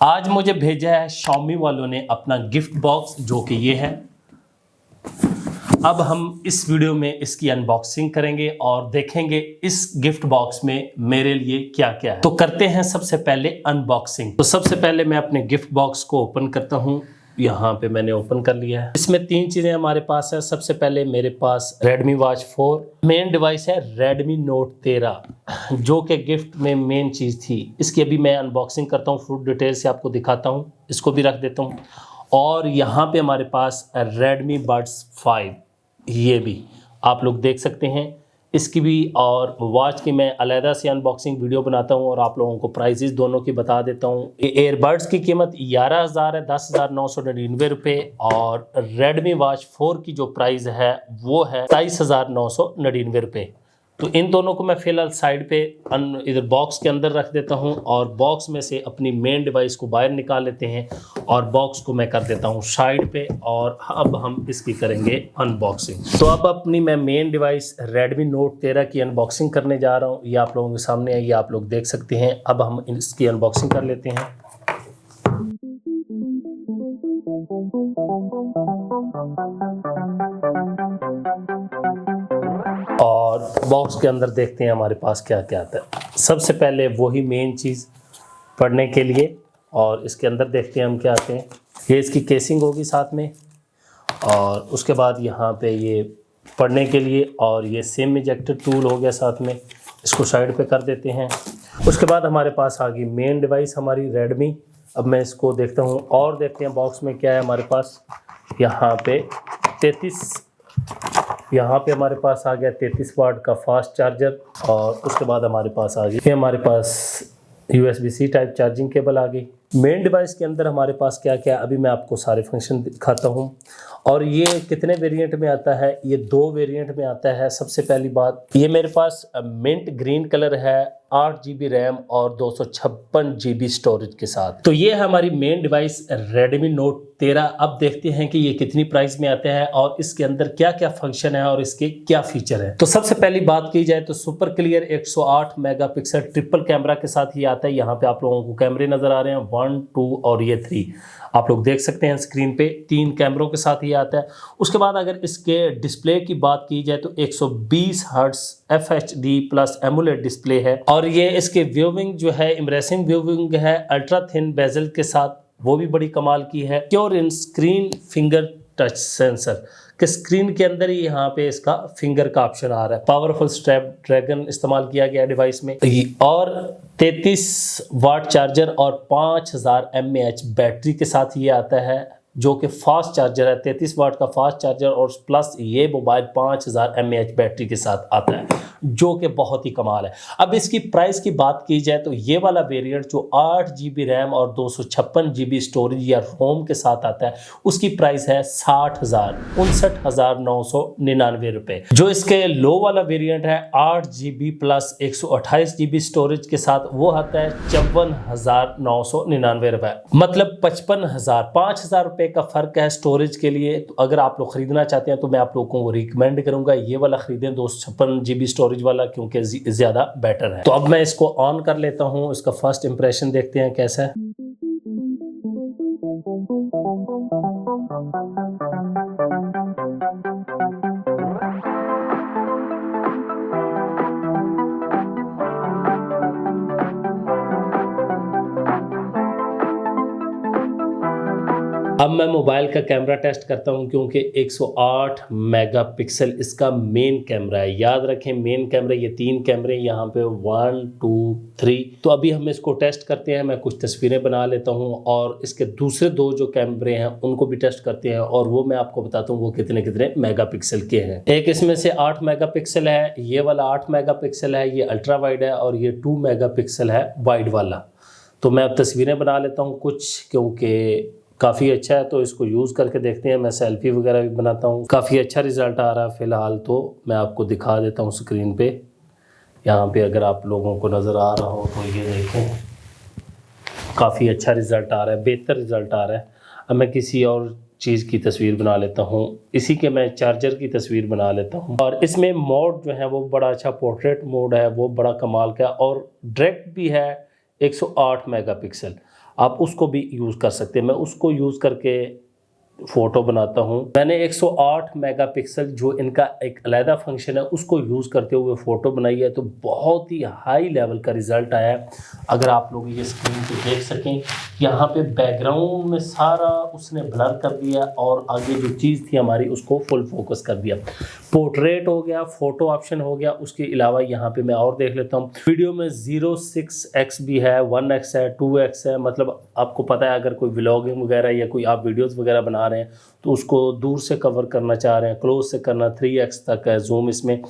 आज मुझे भेजा है Xiaomi वालों ने अपना गिफ्ट बॉक्स, जो कि ये है। अब हम इस वीडियो में इसकी अनबॉक्सिंग करेंगे और देखेंगे इस गिफ्ट बॉक्स में मेरे लिए क्या क्या है। तो करते हैं सबसे पहले अनबॉक्सिंग। तो सबसे पहले मैं अपने गिफ्ट बॉक्स को ओपन करता हूँ। यहाँ पे मैंने ओपन कर लिया है। इसमें तीन चीजें हमारे पास है। सबसे पहले मेरे पास Redmi Watch 4 मेन डिवाइस है, Redmi Note 13 जो कि गिफ्ट में मेन चीज थी। इसकी अभी मैं अनबॉक्सिंग करता हूँ, फुल डिटेल से आपको दिखाता हूँ। इसको भी रख देता हूँ। और यहाँ पे हमारे पास Redmi Buds 5, ये भी आप लोग देख सकते हैं। इसकी भी और वॉच की मैं अलहदा से अनबॉक्सिंग वीडियो बनाता हूँ और आप लोगों को प्राइजेस दोनों की बता देता हूँ। एयरबड्स की कीमत 11,000 है, 10,999 रुपये। और Redmi Watch 4 की जो प्राइस है वो है 27,999 रुपये। तो इन दोनों को मैं फिलहाल साइड पे इधर बॉक्स के अंदर रख देता हूं और बॉक्स में से अपनी मेन डिवाइस को बाहर निकाल लेते हैं और बॉक्स को मैं कर देता हूं साइड पे। और अब हम इसकी करेंगे अनबॉक्सिंग। तो अब अपनी मैं मेन डिवाइस Redmi Note 13 की अनबॉक्सिंग करने जा रहा हूं। ये आप लोगों के सामने है, ये आप लोग देख सकते हैं। अब हम इसकी अनबॉक्सिंग कर लेते हैं। और बॉक्स के अंदर देखते हैं हमारे पास क्या क्या आता है। सबसे पहले वही मेन चीज़ पढ़ने के लिए, और इसके अंदर देखते हैं हम क्या आते हैं। ये इसकी केसिंग होगी साथ में, और उसके बाद यहाँ पे ये पढ़ने के लिए, और ये सिम इजेक्टर टूल हो गया साथ में। इसको साइड पे कर देते हैं। उसके बाद हमारे पास आ गई मेन डिवाइस हमारी Redmi। अब मैं इसको देखता हूँ और देखते हैं बॉक्स में क्या है हमारे पास। यहाँ पे 33 यहाँ पे हमारे पास आ गया 33 वाट का फास्ट चार्जर। और उसके बाद हमारे पास आ गई हमारे पास USB-C टाइप चार्जिंग केबल आ गई। मेन डिवाइस के अंदर हमारे पास क्या क्या, अभी मैं आपको सारे फंक्शन दिखाता हूँ। और ये कितने वेरिएंट में आता है, ये 2 वेरिएंट में आता है। सबसे पहली बात, ये मेरे पास मिंट ग्रीन कलर है, 8 GB रैम और 256 GB स्टोरेज के साथ। तो ये है हमारी मेन डिवाइस Redmi Note 13। अब देखते हैं कि ये कितनी प्राइस में आता है और इसके अंदर क्या क्या फंक्शन है और इसके क्या फीचर है। तो सबसे पहली बात की जाए तो super clear 108 megapixel triple camera के साथ ये आता है। यहाँ पे आप लोगों को कैमरे नजर आ रहे हैं, 1, 2 और ये 3 आप लोग देख सकते हैं स्क्रीन पे। 3 कैमरों के साथ ये आता है। उसके बाद अगर इसके डिस्प्ले की बात की जाए तो 120 hertz FHD plus AMOLED display है। और ये इसके व्यूइंग जो है इम्प्रेसिव व्यूइंग है, अल्ट्रा थिन बेजल के साथ, वो भी बड़ी कमाल की है। प्योर इन स्क्रीन फिंगर टच सेंसर कि स्क्रीन के अंदर ही यहाँ पे इसका फिंगर का ऑप्शन आ रहा है। पावरफुल स्नैपड्रैगन इस्तेमाल किया गया डिवाइस में। और 33 वाट चार्जर और 5000 mAh बैटरी के साथ ये आता है, जो कि फास्ट चार्जर है। 33 वाट का फास्ट चार्जर और प्लस ये मोबाइल 5000 mAh बैटरी के साथ आता है, जो कि बहुत ही कमाल है। अब इसकी प्राइस की बात की जाए तो ये वाला वेरिएंट जो 8 GB रैम और 256 GB स्टोरेज या रोम के साथ आता है, उसकी प्राइस है 59,999 रुपए। जो इसके लो वाला वेरिएंट है 8 GB प्लस 128 GB स्टोरेज के साथ, वो आता है 54,999 रुपए। मतलब 55,000 रुपए का फर्क है स्टोरेज के लिए। तो अगर आप लोग खरीदना चाहते हैं तो मैं आप लोगों को रिकमेंड करूंगा ये वाला खरीदें, 256 GB स्टोरेज वाला, क्योंकि ज्यादा बेटर है। तो अब मैं इसको ऑन कर लेता हूं। इसका फर्स्ट इंप्रेशन देखते हैं कैसा है। अब मैं मोबाइल का कैमरा टेस्ट करता हूं, क्योंकि 108 मेगापिक्सल इसका मेन कैमरा है। याद रखें मेन कैमरा, ये 3 कैमरे यहाँ पे 1, 2, 3। तो अभी हम इसको टेस्ट करते हैं। मैं कुछ तस्वीरें बना लेता हूं और इसके दूसरे 2 जो कैमरे हैं उनको भी टेस्ट करते हैं, और वो मैं आपको बताता हूँ वो कितने कितने मेगापिक्सल के हैं। एक इसमें से 8 मेगापिक्सल है, ये वाला 8 मेगापिक्सल है, ये अल्ट्रा वाइड है, और ये 2 मेगापिक्सल है वाइड वाला। तो मैं अब तस्वीरें बना लेता हूँ कुछ, क्योंकि काफ़ी अच्छा है तो इसको यूज़ करके देखते हैं। मैं सेल्फी वगैरह भी बनाता हूँ। काफ़ी अच्छा रिज़ल्ट आ रहा है फ़िलहाल, तो मैं आपको दिखा देता हूँ स्क्रीन पे। यहाँ पे अगर आप लोगों को नज़र आ रहा हो तो ये देखें, काफ़ी अच्छा रिज़ल्ट आ रहा है, बेहतर रिज़ल्ट आ रहा है। अब मैं किसी और चीज़ की तस्वीर बना लेता हूँ। इसी के मैं चार्जर की तस्वीर बना लेता हूँ। और इसमें मोड जो है वो बड़ा अच्छा पोर्ट्रेट मोड है, वो बड़ा कमाल का, और डायरेक्ट भी है 108 मेगापिक्सल। आप उसको भी यूज़ कर सकते हैं। मैं उसको यूज़ करके फ़ोटो बनाता हूँ। मैंने 108 मेगापिक्सल जो इनका एक अलहदा फंक्शन है उसको यूज़ करते हुए फ़ोटो बनाई है, तो बहुत ही हाई लेवल का रिज़ल्ट आया है। अगर आप लोग ये स्क्रीन पे देख सकें, यहाँ पे बैकग्राउंड में सारा उसने ब्लर कर दिया और आगे जो चीज़ थी हमारी उसको फुल फोकस कर दिया। पोर्ट्रेट हो गया, फ़ोटो ऑप्शन हो गया, उसके अलावा यहाँ पे मैं और देख लेता हूँ। वीडियो में 0.6x भी है, 1x है, 2x है। मतलब आपको पता है अगर कोई व्लॉगिंग वगैरह या कोई आप वीडियोस वगैरह बना रहे हैं तो उसको दूर से कवर करना चाह रहे हैं, क्लोज से करना, 3x तक है जूम इसमें।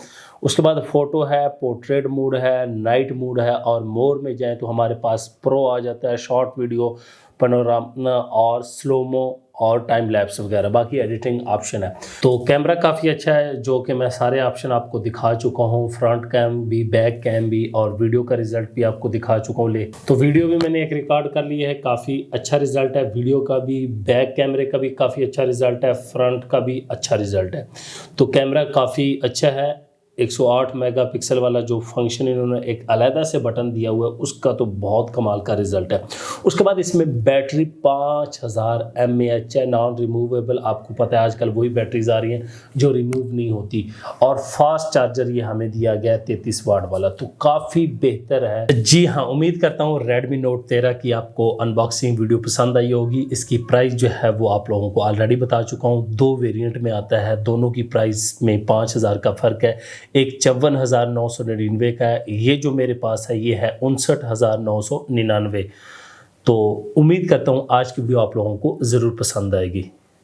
उसके बाद फ़ोटो है, पोर्ट्रेट मोड है, नाइट मोड है, और मोर में जाएँ तो हमारे पास प्रो आ जाता है, शॉर्ट वीडियो, पैनोरामा और स्लोमो और टाइम लैप्स वगैरह, बाकी एडिटिंग ऑप्शन है। तो कैमरा काफ़ी अच्छा है, जो कि मैं सारे ऑप्शन आपको दिखा चुका हूँ, फ्रंट कैम भी, बैक कैम भी, और वीडियो का रिज़ल्ट भी आपको दिखा चुका हूँ। तो वीडियो भी मैंने एक रिकॉर्ड कर ली है, काफ़ी अच्छा रिज़ल्ट है वीडियो का भी, बैक कैमरे का भी काफ़ी अच्छा रिज़ल्ट है, फ्रंट का भी अच्छा रिज़ल्ट है। तो कैमरा काफ़ी अच्छा है। 108 मेगापिक्सल वाला जो फंक्शन इन्होंने एक अलहदा से बटन दिया हुआ है उसका तो बहुत कमाल का रिजल्ट है। उसके बाद इसमें बैटरी 5000 mAh है, नॉन रिमूवेबल। आपको पता है आजकल वही बैटरीज आ रही हैं जो रिमूव नहीं होती, और फास्ट चार्जर ये हमें दिया गया है 33 वाट वाला, तो काफ़ी बेहतर है। जी हाँ, उम्मीद करता हूँ Redmi Note 13 की आपको अनबॉक्सिंग वीडियो पसंद आई होगी। इसकी प्राइस जो है वो आप लोगों को ऑलरेडी बता चुका हूँ, 2 वेरिएंट में आता है, दोनों की प्राइस में 5000 का फ़र्क है। एक 54,999 का है, ये जो मेरे पास है ये है 59,999। तो उम्मीद करता हूँ आज की वीडियो आप लोगों को ज़रूर पसंद आएगी।